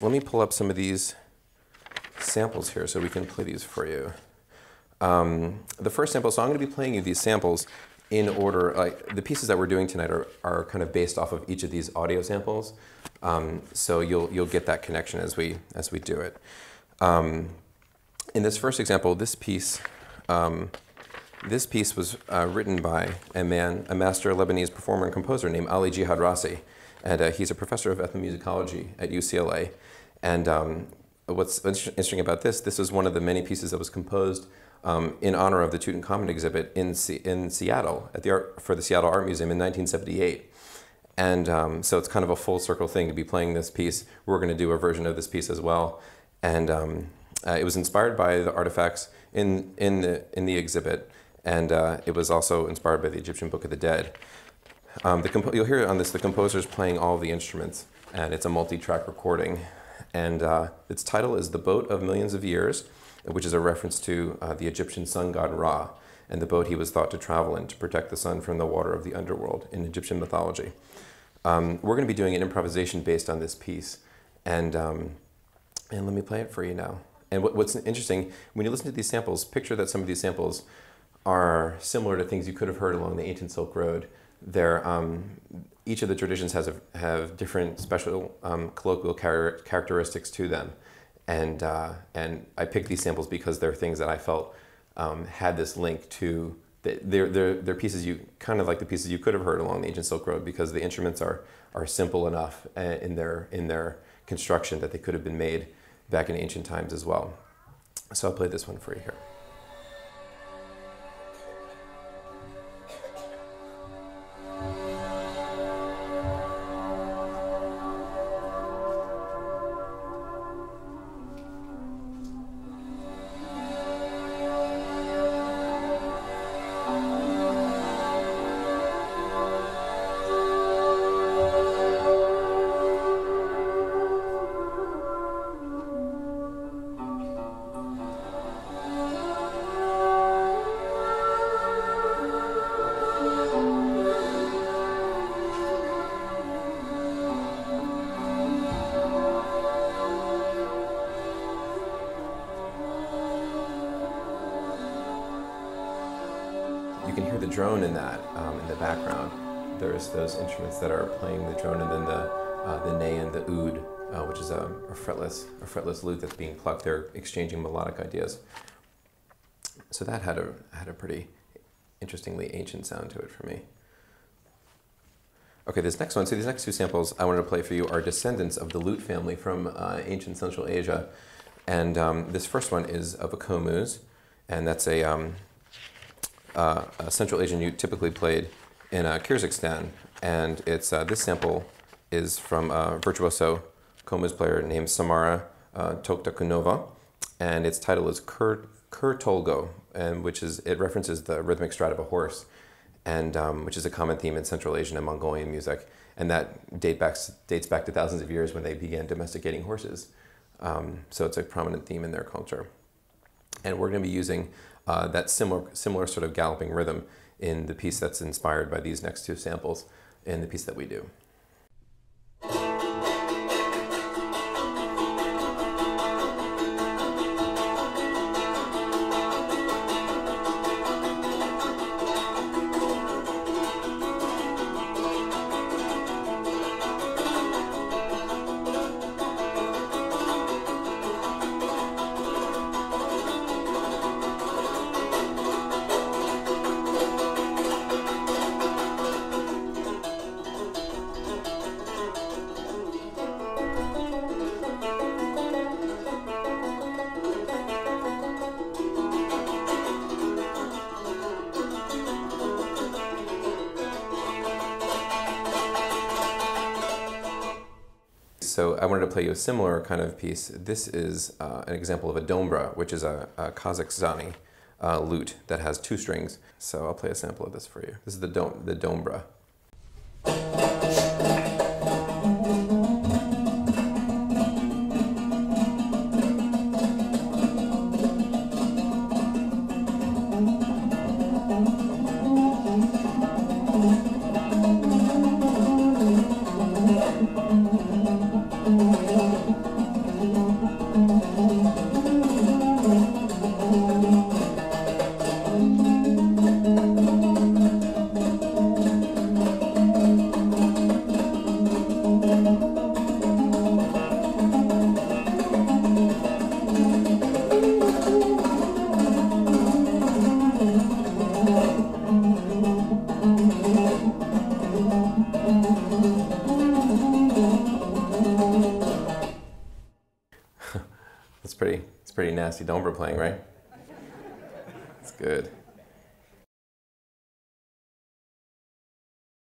Let me pull up some of these samples here so we can play these for you. The first sample, so I'm going to be playing you these samples in order. Like the pieces that we're doing tonight are kind of based off of each of these audio samples, so you'll get that connection as we do it. In this first example, this piece was written by a master Lebanese performer and composer named Ali Jihad Rassi, and he's a professor of ethnomusicology at UCLA. And what's interesting about this is one of the many pieces that was composed in honor of the Tutankhamun exhibit in Seattle for the Seattle Art Museum in 1978. And so it's kind of a full circle thing to be playing this piece. We're going to do a version of this piece as well. And it was inspired by the artifacts in the exhibit, and it was also inspired by the Egyptian Book of the Dead. You'll hear on this the composer's playing all the instruments, and it's a multi-track recording. And its title is The Boat of Millions of Years, which is a reference to the Egyptian sun god Ra, and the boat he was thought to travel in to protect the sun from the water of the underworld in Egyptian mythology. We're going to be doing an improvisation based on this piece, and let me play it for you now. And what's interesting, when you listen to these samples, picture that some of these samples are similar to things you could have heard along the ancient Silk Road. Each of the traditions have different special colloquial characteristics to them, and I picked these samples because they're things that I felt had this link to. They're pieces kind of like the pieces you could have heard along the ancient Silk Road, because the instruments are simple enough in their construction that they could have been made back in ancient times as well. So I'll play this one for you here. You can hear the drone in that, in the background. There's those instruments that are playing the drone, and then the ney and the oud, which is a fretless lute that's being plucked. They're exchanging melodic ideas. So that had a pretty interestingly ancient sound to it for me. Okay, this next one, so these next two samples I wanted to play for you are descendants of the lute family from ancient Central Asia. And this first one is of a komuz, and that's a Central Asian lute typically played in Kyrgyzstan, and it's this sample is from a virtuoso komuz player named Samara Toktakunova, and its title is Kur Tolgo, and it references the rhythmic stride of a horse, and which is a common theme in Central Asian and Mongolian music, and that dates back to thousands of years when they began domesticating horses. So it's a prominent theme in their culture, and we're going to be using that similar sort of galloping rhythm in the piece that's inspired by these next two samples in the piece that we do. So I wanted to play you a similar kind of piece. This is an example of a dombra, which is a Kazakhstani lute that has two strings. So I'll play a sample of this for you. This is the dombra. It's pretty nasty dome we're playing, right? It's good.